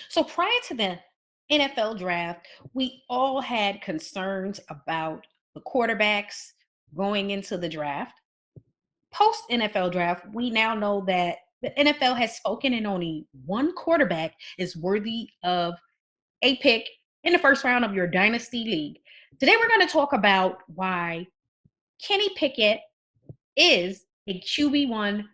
So prior to the NFL draft, we all had concerns about the quarterbacks going into the draft. Post NFL draft, we now know that the NFL has spoken and only one quarterback is worthy of a pick in the first round of your dynasty league. Today, we're going to talk about why Kenny Pickett is a QB1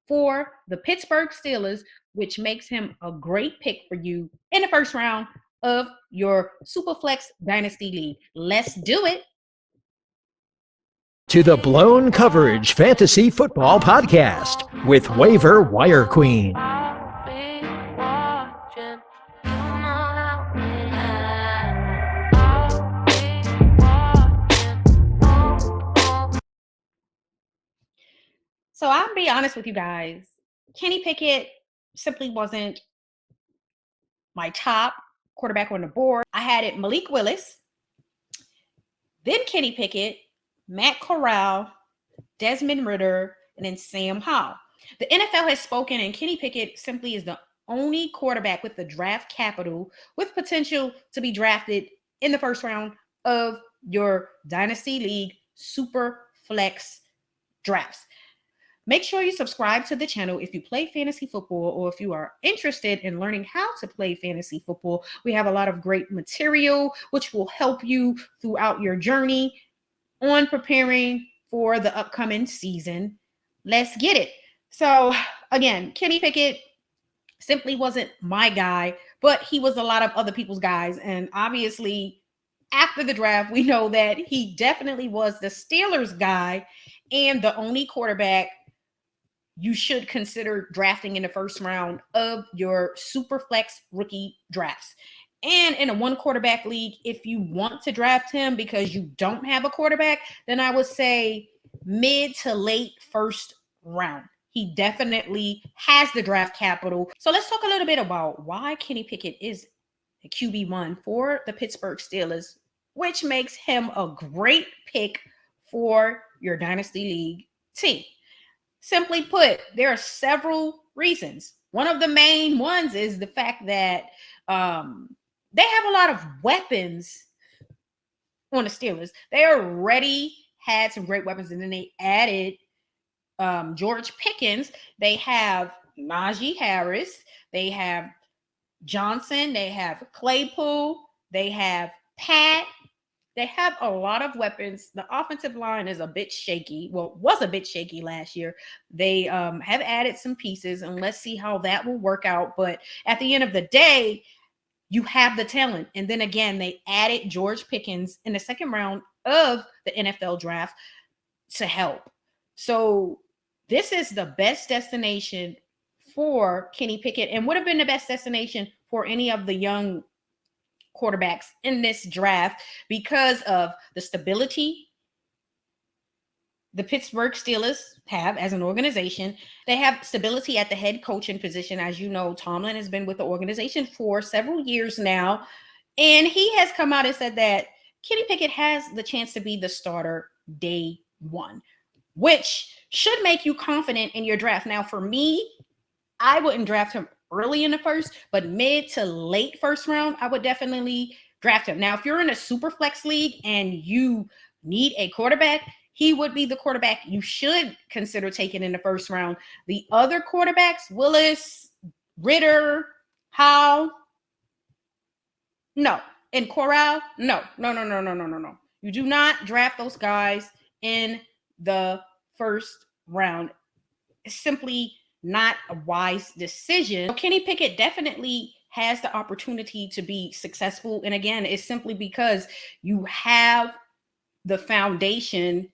for the Pittsburgh Steelers, which makes him a great pick for you in the first round of your Superflex Dynasty League. Let's do it. To the Blown Coverage Fantasy Football Podcast with Waiver Wire Queen. So I'll be honest with you guys. Kenny Pickett simply wasn't my top quarterback on the board. I had it Malik Willis, then Kenny Pickett, Matt Corral, Desmond Ridder, and then Sam Howell. The NFL has spoken, and Kenny Pickett simply is the only quarterback with the draft capital with potential to be drafted in the first round of your Dynasty League Super Flex drafts. Make sure you subscribe to the channel if you play fantasy football or if you are interested in learning how to play fantasy football. We have a lot of great material which will help you throughout your journey on preparing for the upcoming season. Let's get it. So again, Kenny Pickett simply wasn't my guy, but he was a lot of other people's guys. And obviously, after the draft, we know that he definitely was the Steelers guy and the only quarterback you should consider drafting in the first round of your Superflex rookie drafts. And in a one quarterback league, if you want to draft him because you don't have a quarterback, then I would say mid to late first round. He definitely has the draft capital. So let's talk a little bit about why Kenny Pickett is the QB1 for the Pittsburgh Steelers, which makes him a great pick for your Dynasty League team. Simply put, there are several reasons. One of the main ones is the fact that they have a lot of weapons on the Steelers. They already had some great weapons, and then they added George Pickens. They have Najee Harris. They have Johnson. They have Claypool. They have Pat. They have a lot of weapons. The offensive line is a bit shaky. Well, was a bit shaky last year. They have added some pieces, and let's see how that will work out. But at the end of the day, you have the talent. And then again, they added George Pickens in the second round of the NFL draft to help. So this is the best destination for Kenny Pickett and would have been the best destination for any of the young quarterbacks in this draft because of the stability the Pittsburgh Steelers have as an organization. They have stability at the head coaching position. As you know, Tomlin has been with the organization for several years now, and he has come out and said that Kenny Pickett has the chance to be the starter day one, which should make you confident in your draft. Now, for me, I wouldn't draft him early in the first, but mid to late first round, I would definitely draft him. Now, if you're in a super flex league and you need a quarterback, he would be the quarterback you should consider taking in the first round. The other quarterbacks, Willis, Ridder, Howe, no. And Corral, no. You do not draft those guys in the first round. It's simply not a wise decision. Kenny Pickett definitely has the opportunity to be successful. And again, it's simply because you have the foundation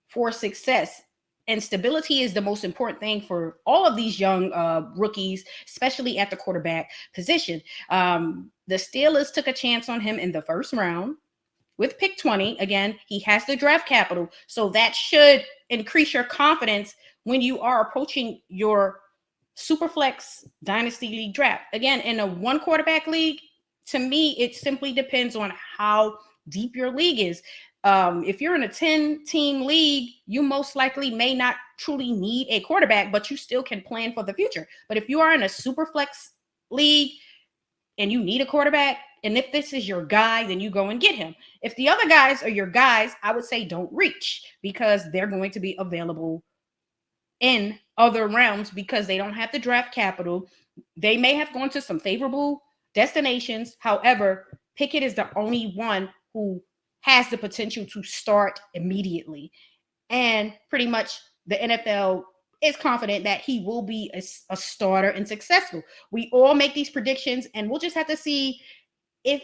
for success. And stability is the most important thing for all of these young rookies, especially at the quarterback position. The Steelers took a chance on him in the first round with pick 20. Again, he has the draft capital. So that should increase your confidence when you are approaching your Superflex Dynasty League draft. Again, in a one quarterback league, to me, it simply depends on how deep your league is. If you're in a 10-team league, you most likely may not truly need a quarterback, but you still can plan for the future. But if you are in a Superflex league, and you need a quarterback, and if this is your guy, then you go and get him. If the other guys are your guys, I would say don't reach, because they're going to be available in other rounds because they don't have the draft capital. They may have gone to some favorable destinations. However, Pickett is the only one who has the potential to start immediately. And pretty much the NFL is confident that he will be a starter and successful. We all make these predictions, and we'll just have to see if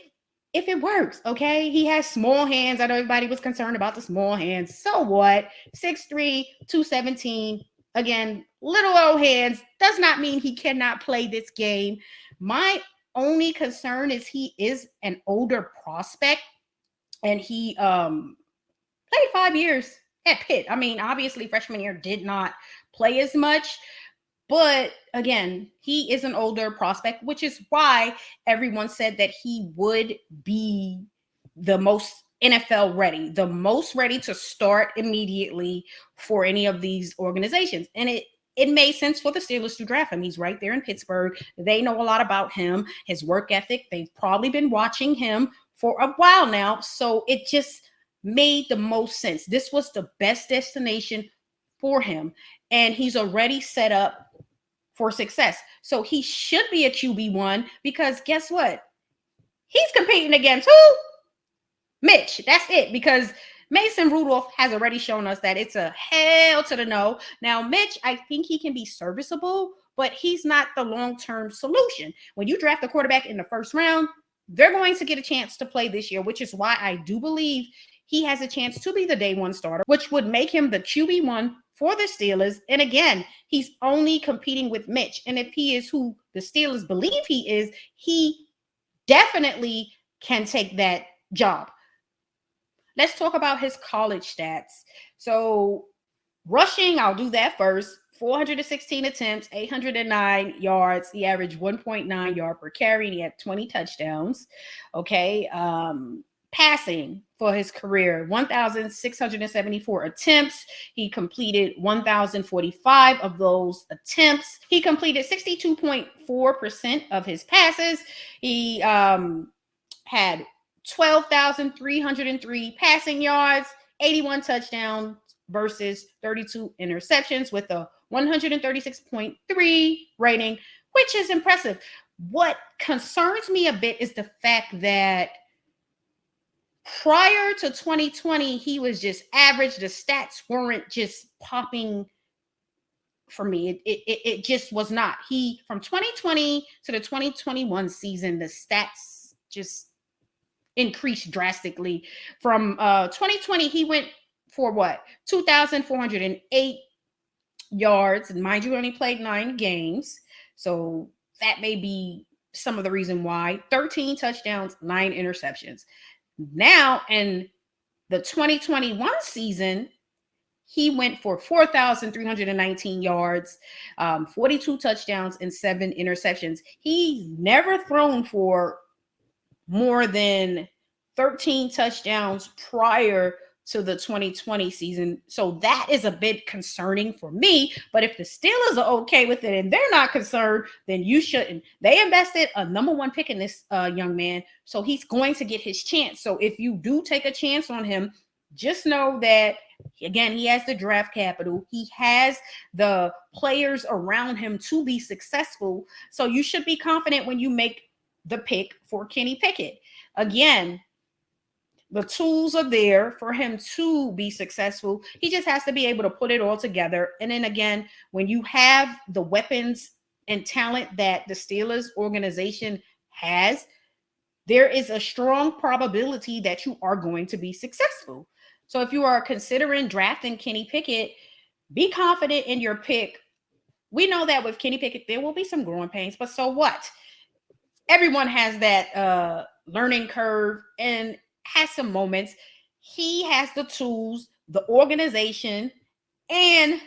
it works. Okay, he has small hands. I know everybody was concerned about the small hands. So what? 6'3", 217. Again, little old hands does not mean he cannot play this game. My only concern is he is an older prospect, and he played 5 years at Pitt. I mean, obviously freshman year did not play as much, but again, he is an older prospect, which is why everyone said that he would be the most NFL ready, the most ready to start immediately for any of these organizations. And it made sense for the Steelers to draft him. He's right there in Pittsburgh. They know a lot about him, his work ethic. They've probably been watching him for a while now. So it just made the most sense. This was the best destination for him, and he's already set up for success. So he should be a QB1, because guess what? He's competing against who? Mitch. That's it, because Mason Rudolph has already shown us that it's a hell to the no. Now, Mitch, I think he can be serviceable, but he's not the long-term solution. When you draft a quarterback in the first round, they're going to get a chance to play this year, which is why I do believe he has a chance to be the day one starter, which would make him the QB1 for the Steelers. And again, he's only competing with Mitch. And if he is who the Steelers believe he is, he definitely can take that job. Let's talk about his college stats. So rushing, I'll do that first. 416 attempts, 809 yards. He averaged 1.9 yard per carry, and he had 20 touchdowns. Okay. Passing for his career, 1,674 attempts. He completed 1,045 of those attempts. He completed 62.4% of his passes. He had 12,303 passing yards, 81 touchdowns versus 32 interceptions with a 136.3 rating, which is impressive. What concerns me a bit is the fact that prior to 2020, he was just average. The stats weren't just popping for me. It just was not. From 2020 to the 2021 season, the stats just increased drastically. From 2020, he went for what? 2,408 yards. And mind you, only played 9 games. So that may be some of the reason why. 13 touchdowns, 9 interceptions. Now, in the 2021 season, he went for 4,319 yards, 42 touchdowns, and 7 interceptions. He's never thrown for more than 13 touchdowns prior to the 2020 season. So that is a bit concerning for me. But if the Steelers are okay with it and they're not concerned, then you shouldn't. They invested a number 1 pick in this young man, so he's going to get his chance. So if you do take a chance on him, just know that, again, he has the draft capital. He has the players around him to be successful. So you should be confident when you make the pick for Kenny Pickett. Again, the tools are there for him to be successful. He just has to be able to put it all together. And then again, when you have the weapons and talent that the Steelers organization has, there is a strong probability that you are going to be successful. So if you are considering drafting Kenny Pickett, be confident in your pick. We know that with Kenny Pickett, there will be some growing pains, but so what? Everyone has that learning curve and has some moments. He has the tools, the organization, and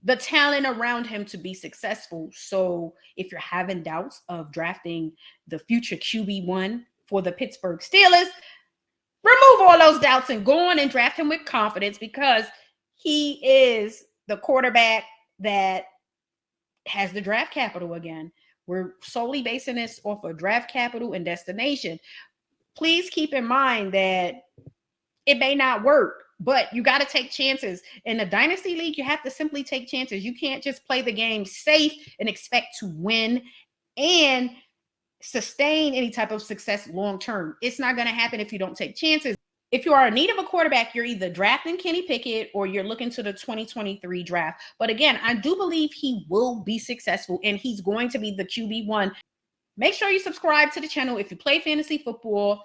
the talent around him to be successful. So if you're having doubts of drafting the future QB1 for the Pittsburgh Steelers, remove all those doubts and go on and draft him with confidence, because he is the quarterback that has the draft capital again. We're solely basing this off of draft capital and destination. Please keep in mind that it may not work, but you got to take chances. In the Dynasty League, you have to simply take chances. You can't just play the game safe and expect to win and sustain any type of success long term. It's not going to happen if you don't take chances. If you are in need of a quarterback, you're either drafting Kenny Pickett or you're looking to the 2023 draft. But again, I do believe he will be successful and he's going to be the QB1. Make sure you subscribe to the channel if you play fantasy football.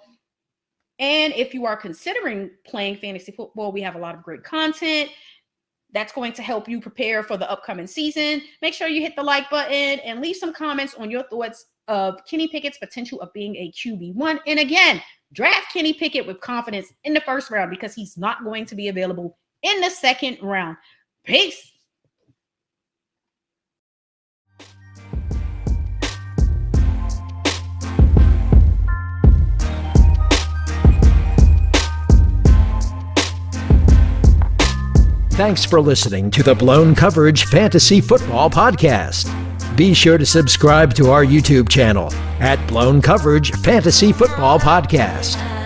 And if you are considering playing fantasy football, we have a lot of great content that's going to help you prepare for the upcoming season. Make sure you hit the like button and leave some comments on your thoughts of Kenny Pickett's potential of being a QB1. And again, draft Kenny Pickett with confidence in the first round because he's not going to be available in the second round. Peace. Thanks for listening to the Blown Coverage Fantasy Football Podcast. Be sure to subscribe to our YouTube channel at Blown Coverage Fantasy Football Podcast.